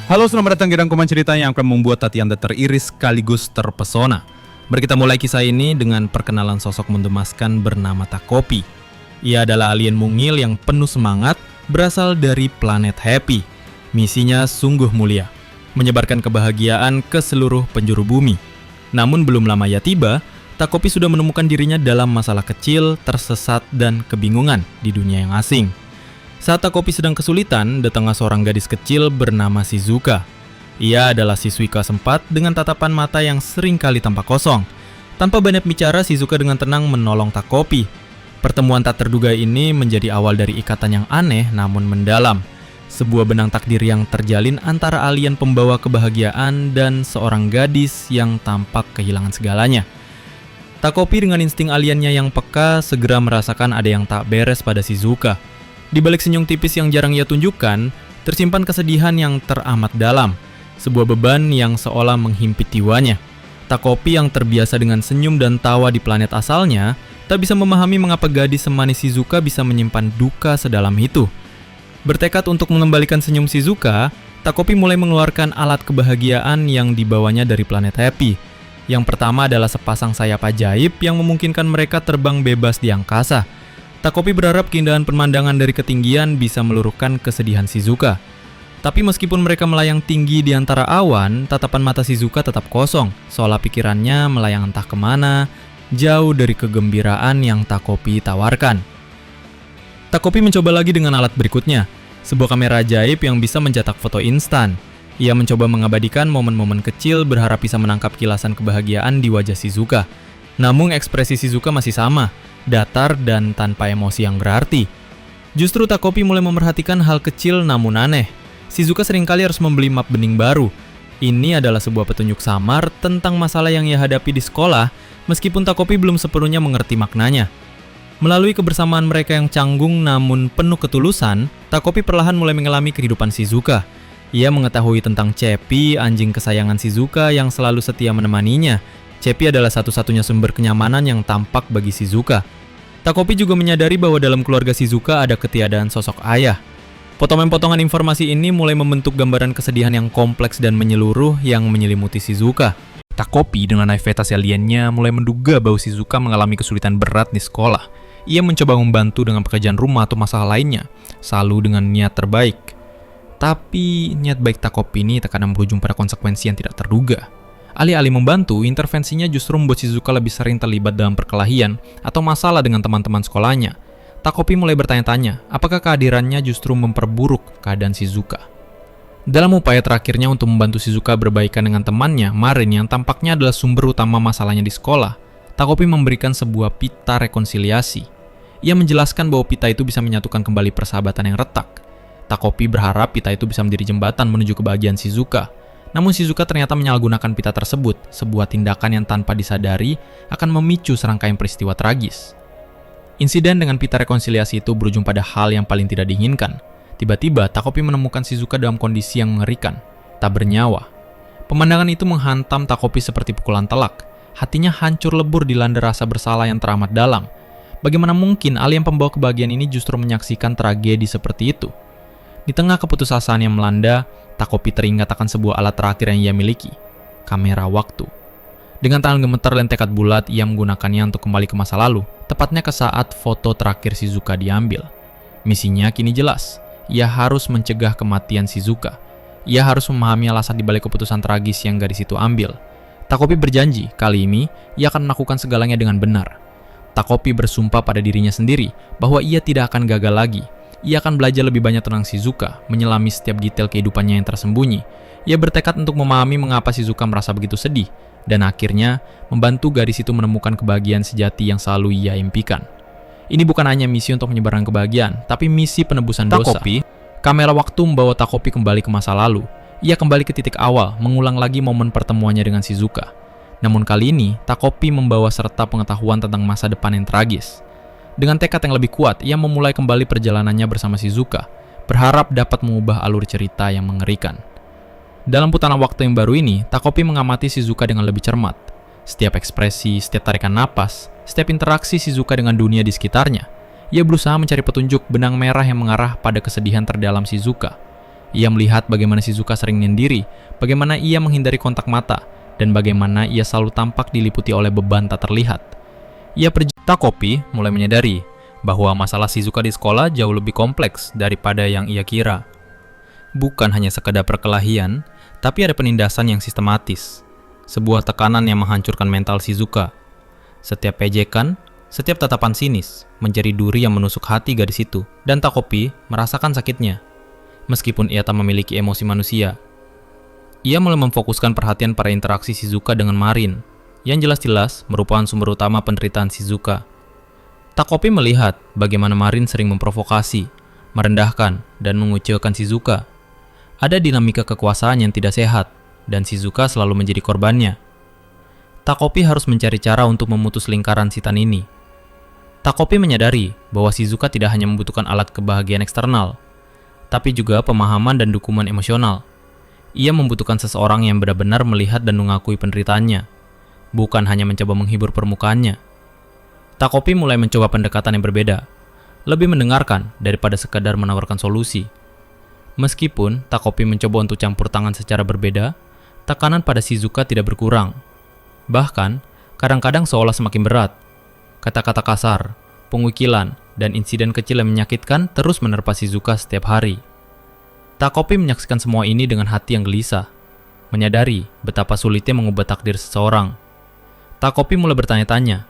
Halo, selamat datang di rangkuman cerita yang akan membuat hati Anda teriris sekaligus terpesona. Mari kita mulai kisah ini dengan perkenalan sosok mengemaskan bernama Takopi. Ia adalah alien mungil yang penuh semangat, berasal dari planet Happy. Misinya sungguh mulia, menyebarkan kebahagiaan ke seluruh penjuru bumi. Namun belum lama ia tiba, Takopi sudah menemukan dirinya dalam masalah kecil, tersesat, dan kebingungan di dunia yang asing. Saat Takopi sedang kesulitan, datanglah seorang gadis kecil bernama Shizuka. Ia adalah siswi kelas 4 dengan tatapan mata yang seringkali tampak kosong. Tanpa banyak bicara, Shizuka dengan tenang menolong Takopi. Pertemuan tak terduga ini menjadi awal dari ikatan yang aneh namun mendalam. Sebuah benang takdir yang terjalin antara alien pembawa kebahagiaan dan seorang gadis yang tampak kehilangan segalanya. Takopi dengan insting aliennya yang peka segera merasakan ada yang tak beres pada Shizuka. Di balik senyum tipis yang jarang ia tunjukkan, tersimpan kesedihan yang teramat dalam, sebuah beban yang seolah menghimpit jiwanya. Takopi yang terbiasa dengan senyum dan tawa di planet asalnya, tak bisa memahami mengapa gadis semanis Shizuka bisa menyimpan duka sedalam itu. Bertekad untuk mengembalikan senyum Shizuka, Takopi mulai mengeluarkan alat kebahagiaan yang dibawanya dari planet Happy. Yang pertama adalah sepasang sayap ajaib yang memungkinkan mereka terbang bebas di angkasa. Takopi berharap keindahan pemandangan dari ketinggian bisa meluruhkan kesedihan Shizuka. Tapi meskipun mereka melayang tinggi di antara awan, tatapan mata Shizuka tetap kosong, seolah pikirannya melayang entah kemana, jauh dari kegembiraan yang Takopi tawarkan. Takopi mencoba lagi dengan alat berikutnya, sebuah kamera ajaib yang bisa mencetak foto instan. Ia mencoba mengabadikan momen-momen kecil berharap bisa menangkap kilasan kebahagiaan di wajah Shizuka. Namun ekspresi Shizuka masih sama, datar dan tanpa emosi yang berarti. Justru Takopi mulai memerhatikan hal kecil namun aneh. Shizuka seringkali harus membeli map bening baru. Ini adalah sebuah petunjuk samar tentang masalah yang ia hadapi di sekolah, meskipun Takopi belum sepenuhnya mengerti maknanya. Melalui kebersamaan mereka yang canggung namun penuh ketulusan, Takopi perlahan mulai mengalami kehidupan Shizuka. Ia mengetahui tentang Cepi, anjing kesayangan Shizuka yang selalu setia menemaninya. Cepi adalah satu-satunya sumber kenyamanan yang tampak bagi Shizuka. Takopi juga menyadari bahwa dalam keluarga Shizuka ada ketiadaan sosok ayah. Potongan-potongan informasi ini mulai membentuk gambaran kesedihan yang kompleks dan menyeluruh yang menyelimuti Shizuka. Takopi dengan naivitas aliennya mulai menduga bahwa Shizuka mengalami kesulitan berat di sekolah. Ia mencoba membantu dengan pekerjaan rumah atau masalah lainnya, selalu dengan niat terbaik. Tapi niat baik Takopi ini terkadang berujung pada konsekuensi yang tidak terduga. Alih-alih membantu, intervensinya justru membuat Shizuka lebih sering terlibat dalam perkelahian atau masalah dengan teman-teman sekolahnya. Takopi mulai bertanya-tanya, apakah kehadirannya justru memperburuk keadaan Shizuka. Dalam upaya terakhirnya untuk membantu Shizuka berbaikan dengan temannya, Marin yang tampaknya adalah sumber utama masalahnya di sekolah, Takopi memberikan sebuah pita rekonsiliasi. Ia menjelaskan bahwa pita itu bisa menyatukan kembali persahabatan yang retak. Takopi berharap pita itu bisa menjadi jembatan menuju kebahagiaan Shizuka. Namun Shizuka ternyata menyalahgunakan pita tersebut, sebuah tindakan yang tanpa disadari akan memicu serangkaian peristiwa tragis. Insiden dengan pita rekonsiliasi itu berujung pada hal yang paling tidak diinginkan. Tiba-tiba, Takopi menemukan Shizuka dalam kondisi yang mengerikan, tak bernyawa. Pemandangan itu menghantam Takopi seperti pukulan telak. Hatinya hancur lebur dilanda rasa bersalah yang teramat dalam. Bagaimana mungkin alien pembawa kebahagiaan ini justru menyaksikan tragedi seperti itu? Di tengah keputusasaan yang melanda, Takopi teringat akan sebuah alat terakhir yang ia miliki, kamera waktu. Dengan tangan gemetar dan tekad bulat, ia menggunakannya untuk kembali ke masa lalu, tepatnya ke saat foto terakhir Shizuka diambil. Misinya kini jelas, ia harus mencegah kematian Shizuka. Ia harus memahami alasan dibalik keputusan tragis yang gadis itu ambil. Takopi berjanji, kali ini, ia akan melakukan segalanya dengan benar. Takopi bersumpah pada dirinya sendiri, bahwa ia tidak akan gagal lagi. Ia akan belajar lebih banyak tentang Shizuka, menyelami setiap detail kehidupannya yang tersembunyi. Ia bertekad untuk memahami mengapa Shizuka merasa begitu sedih, dan akhirnya membantu gadis itu menemukan kebahagiaan sejati yang selalu ia impikan. Ini bukan hanya misi untuk menyebarkan kebahagiaan, tapi misi penebusan dosa. Kamera waktu membawa Takopi kembali ke masa lalu. Ia kembali ke titik awal, mengulang lagi momen pertemuannya dengan Shizuka. Namun kali ini, Takopi membawa serta pengetahuan tentang masa depan yang tragis. Dengan tekad yang lebih kuat, ia memulai kembali perjalanannya bersama Shizuka, berharap dapat mengubah alur cerita yang mengerikan. Dalam putaran waktu yang baru ini, Takopi mengamati Shizuka dengan lebih cermat. Setiap ekspresi, setiap tarikan napas, setiap interaksi Shizuka dengan dunia di sekitarnya, ia berusaha mencari petunjuk benang merah yang mengarah pada kesedihan terdalam Shizuka. Ia melihat bagaimana Shizuka sering menyendiri, bagaimana ia menghindari kontak mata, dan bagaimana ia selalu tampak diliputi oleh beban tak terlihat. Takopi mulai menyadari bahwa masalah Shizuka di sekolah jauh lebih kompleks daripada yang ia kira. Bukan hanya sekadar perkelahian, tapi ada penindasan yang sistematis. Sebuah tekanan yang menghancurkan mental Shizuka. Setiap ejekan, setiap tatapan sinis, menjadi duri yang menusuk hati gadis itu. Dan Takopi merasakan sakitnya. Meskipun ia tak memiliki emosi manusia. Ia mulai memfokuskan perhatian pada interaksi Shizuka dengan Marin, yang jelas-jelas merupakan sumber utama penderitaan Shizuka. Takopi melihat bagaimana Marin sering memprovokasi, merendahkan, dan mengucilkan Shizuka. Ada dinamika kekuasaan yang tidak sehat, dan Shizuka selalu menjadi korbannya. Takopi harus mencari cara untuk memutus lingkaran setan ini. Takopi menyadari bahwa Shizuka tidak hanya membutuhkan alat kebahagiaan eksternal, tapi juga pemahaman dan dukungan emosional. Ia membutuhkan seseorang yang benar-benar melihat dan mengakui penderitaannya, bukan hanya mencoba menghibur permukaannya. Takopi mulai mencoba pendekatan yang berbeda, lebih mendengarkan daripada sekadar menawarkan solusi. Meskipun Takopi mencoba untuk campur tangan secara berbeda, tekanan pada Shizuka tidak berkurang. Bahkan, kadang-kadang seolah semakin berat. Kata-kata kasar, pengukilan, dan insiden kecil yang menyakitkan terus menerpa Shizuka setiap hari. Takopi menyaksikan semua ini dengan hati yang gelisah, menyadari betapa sulitnya mengubah takdir seseorang. Takopi mulai bertanya-tanya,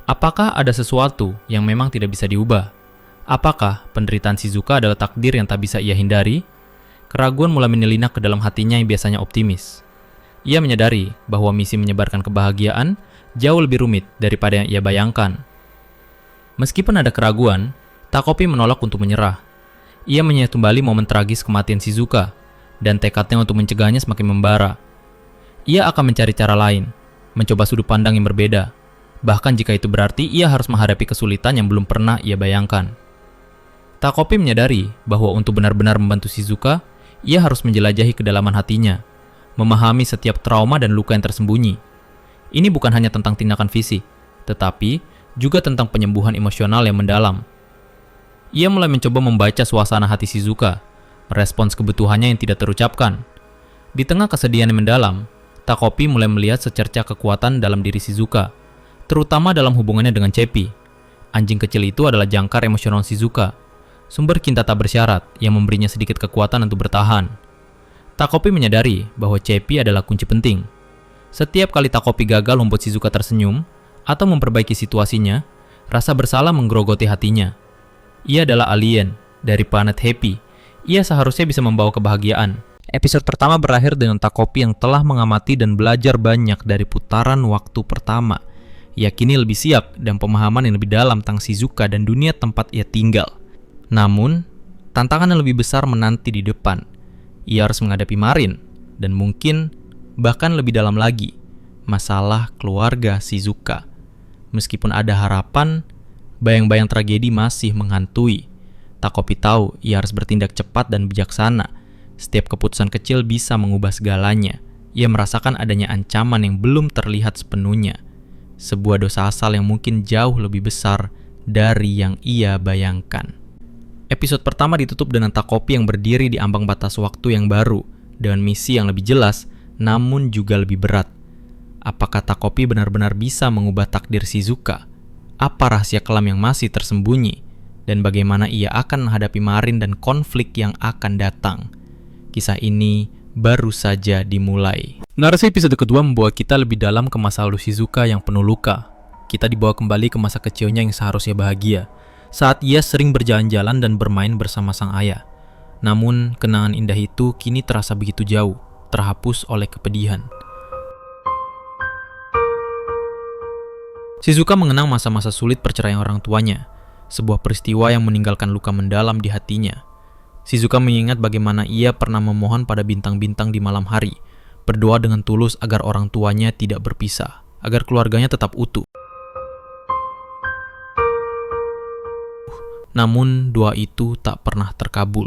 apakah ada sesuatu yang memang tidak bisa diubah? Apakah penderitaan Shizuka adalah takdir yang tak bisa ia hindari? Keraguan mulai menyelinap ke dalam hatinya yang biasanya optimis. Ia menyadari bahwa misi menyebarkan kebahagiaan jauh lebih rumit daripada yang ia bayangkan. Meskipun ada keraguan, Takopi menolak untuk menyerah. Ia mengingat kembali momen tragis kematian Shizuka, dan tekadnya untuk mencegahnya semakin membara. Ia akan mencari cara lain, mencoba sudut pandang yang berbeda, bahkan jika itu berarti ia harus menghadapi kesulitan yang belum pernah ia bayangkan. Takopi menyadari bahwa untuk benar-benar membantu Shizuka, ia harus menjelajahi kedalaman hatinya, memahami setiap trauma dan luka yang tersembunyi. Ini bukan hanya tentang tindakan fisik, tetapi juga tentang penyembuhan emosional yang mendalam. Ia mulai mencoba membaca suasana hati Shizuka, merespons kebutuhannya yang tidak terucapkan. Di tengah kesedihan yang mendalam, Takopi mulai melihat secercah kekuatan dalam diri Shizuka, terutama dalam hubungannya dengan Cepi. Anjing kecil itu adalah jangkar emosional Shizuka, sumber cinta tak bersyarat yang memberinya sedikit kekuatan untuk bertahan. Takopi menyadari bahwa Cepi adalah kunci penting. Setiap kali Takopi gagal membuat Shizuka tersenyum atau memperbaiki situasinya, rasa bersalah menggerogoti hatinya. Ia adalah alien dari planet Happy. Ia seharusnya bisa membawa kebahagiaan. Episode pertama berakhir dengan Takopi yang telah mengamati dan belajar banyak dari putaran waktu pertama. Ia kini lebih siap dan pemahaman yang lebih dalam tentang Shizuka dan dunia tempat ia tinggal. Namun, tantangan yang lebih besar menanti di depan. Ia harus menghadapi Marin, dan mungkin bahkan lebih dalam lagi, masalah keluarga Shizuka. Meskipun ada harapan, bayang-bayang tragedi masih menghantui. Takopi tahu ia harus bertindak cepat dan bijaksana. Setiap keputusan kecil bisa mengubah segalanya. Ia merasakan adanya ancaman yang belum terlihat sepenuhnya. Sebuah dosa asal yang mungkin jauh lebih besar dari yang ia bayangkan. Episode pertama ditutup dengan Takopi yang berdiri di ambang batas waktu yang baru, dengan misi yang lebih jelas, namun juga lebih berat. Apakah Takopi benar-benar bisa mengubah takdir Shizuka? Apa rahasia kelam yang masih tersembunyi? Dan bagaimana ia akan menghadapi Marin dan konflik yang akan datang? Kisah ini baru saja dimulai. Narasi episode kedua membawa kita lebih dalam ke masa lalu Shizuka yang penuh luka. Kita dibawa kembali ke masa kecilnya yang seharusnya bahagia, saat ia sering berjalan-jalan dan bermain bersama sang ayah. Namun, kenangan indah itu kini terasa begitu jauh, terhapus oleh kepedihan. Shizuka mengenang masa-masa sulit perceraian orang tuanya, sebuah peristiwa yang meninggalkan luka mendalam di hatinya. Shizuka mengingat bagaimana ia pernah memohon pada bintang-bintang di malam hari, berdoa dengan tulus agar orang tuanya tidak berpisah, agar keluarganya tetap utuh. Namun, doa itu tak pernah terkabul.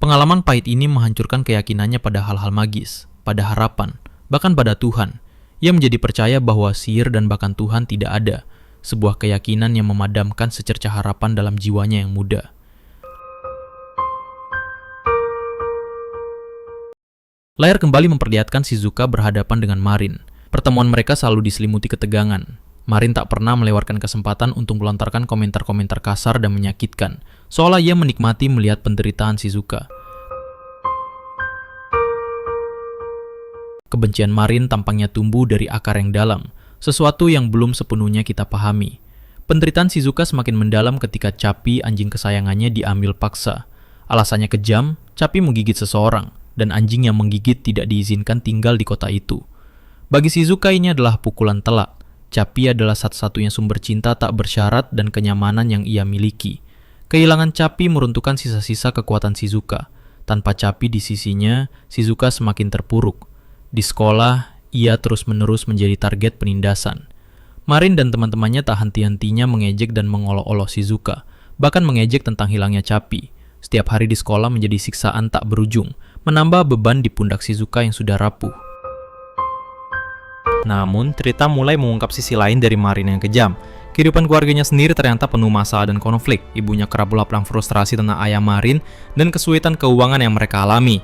Pengalaman pahit ini menghancurkan keyakinannya pada hal-hal magis, pada harapan, bahkan pada Tuhan. Ia menjadi percaya bahwa sihir dan bahkan Tuhan tidak ada, sebuah keyakinan yang memadamkan secercah harapan dalam jiwanya yang muda. Layar kembali memperlihatkan Shizuka berhadapan dengan Marin. Pertemuan mereka selalu diselimuti ketegangan. Marin tak pernah melewatkan kesempatan untuk melontarkan komentar-komentar kasar dan menyakitkan, seolah ia menikmati melihat penderitaan Shizuka. Kebencian Marin tampaknya tumbuh dari akar yang dalam, sesuatu yang belum sepenuhnya kita pahami. Penderitaan Shizuka semakin mendalam ketika Capi, anjing kesayangannya, diambil paksa. Alasannya kejam, Capi menggigit seseorang, dan anjing yang menggigit tidak diizinkan tinggal di kota itu. Bagi Shizuka ini adalah pukulan telak. Capi adalah satu-satunya sumber cinta tak bersyarat dan kenyamanan yang ia miliki. Kehilangan Capi meruntuhkan sisa-sisa kekuatan Shizuka. Tanpa Capi di sisinya, Shizuka semakin terpuruk. Di sekolah, ia terus-menerus menjadi target penindasan. Marin dan teman-temannya tak henti-hentinya mengejek dan mengolok-olok Shizuka, bahkan mengejek tentang hilangnya Capi. Setiap hari di sekolah menjadi siksaan tak berujung, menambah beban di pundak Shizuka yang sudah rapuh. Namun, cerita mulai mengungkap sisi lain dari Marin yang kejam. Kehidupan keluarganya sendiri ternyata penuh masalah dan konflik. Ibunya kerap lapang frustrasi tentang ayah Marin dan kesulitan keuangan yang mereka alami.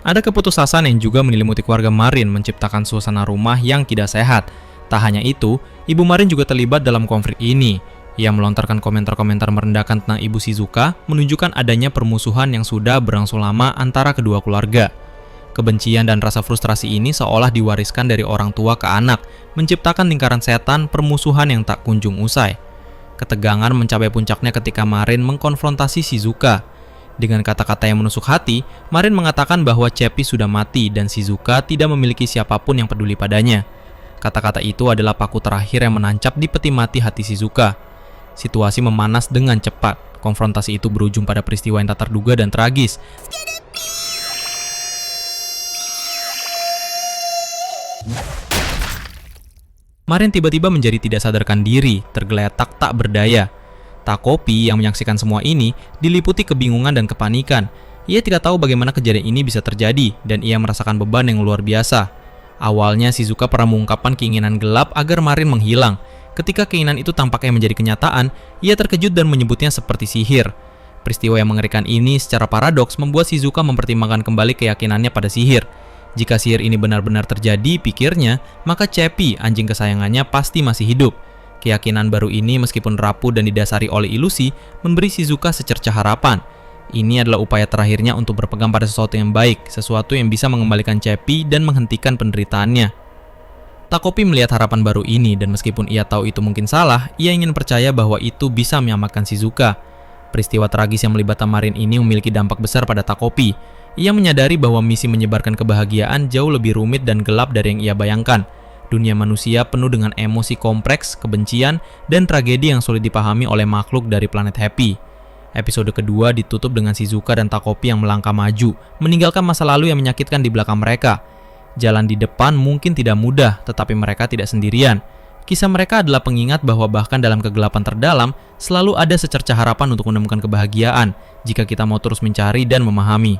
Ada keputusasaan yang juga menyelimuti keluarga Marin, menciptakan suasana rumah yang tidak sehat. Tak hanya itu, ibu Marin juga terlibat dalam konflik ini. Ia melontarkan komentar-komentar merendahkan tentang ibu Shizuka, menunjukkan adanya permusuhan yang sudah berlangsung lama antara kedua keluarga. Kebencian dan rasa frustrasi ini seolah diwariskan dari orang tua ke anak, menciptakan lingkaran setan permusuhan yang tak kunjung usai. Ketegangan mencapai puncaknya ketika Marin mengkonfrontasi Shizuka. Dengan kata-kata yang menusuk hati, Marin mengatakan bahwa Capi sudah mati dan Shizuka tidak memiliki siapapun yang peduli padanya. Kata-kata itu adalah paku terakhir yang menancap di peti mati hati Shizuka. Situasi memanas dengan cepat. Konfrontasi itu berujung pada peristiwa yang tak terduga dan tragis. Marin tiba-tiba menjadi tidak sadarkan diri, tergeletak tak berdaya. Takopi yang menyaksikan semua ini diliputi kebingungan dan kepanikan. Ia tidak tahu bagaimana kejadian ini bisa terjadi, dan ia merasakan beban yang luar biasa. Awalnya Shizuka pernah mengungkapkan keinginan gelap agar Marin menghilang. Ketika keinginan itu tampaknya menjadi kenyataan, ia terkejut dan menyebutnya seperti sihir. Peristiwa yang mengerikan ini secara paradoks membuat Shizuka mempertimbangkan kembali keyakinannya pada sihir. Jika sihir ini benar-benar terjadi, pikirnya, maka Capi, anjing kesayangannya, pasti masih hidup. Keyakinan baru ini meskipun rapuh dan didasari oleh ilusi, memberi Shizuka secercah harapan. Ini adalah upaya terakhirnya untuk berpegang pada sesuatu yang baik, sesuatu yang bisa mengembalikan Capi dan menghentikan penderitaannya. Takopi melihat harapan baru ini, dan meskipun ia tahu itu mungkin salah, ia ingin percaya bahwa itu bisa menyelamatkan Shizuka. Peristiwa tragis yang melibatkan Marin ini memiliki dampak besar pada Takopi. Ia menyadari bahwa misi menyebarkan kebahagiaan jauh lebih rumit dan gelap dari yang ia bayangkan. Dunia manusia penuh dengan emosi kompleks, kebencian, dan tragedi yang sulit dipahami oleh makhluk dari planet Happy. Episode kedua ditutup dengan Shizuka dan Takopi yang melangkah maju, meninggalkan masa lalu yang menyakitkan di belakang mereka. Jalan di depan mungkin tidak mudah, tetapi mereka tidak sendirian. Kisah mereka adalah pengingat bahwa bahkan dalam kegelapan terdalam, selalu ada secercah harapan untuk menemukan kebahagiaan, jika kita mau terus mencari dan memahami.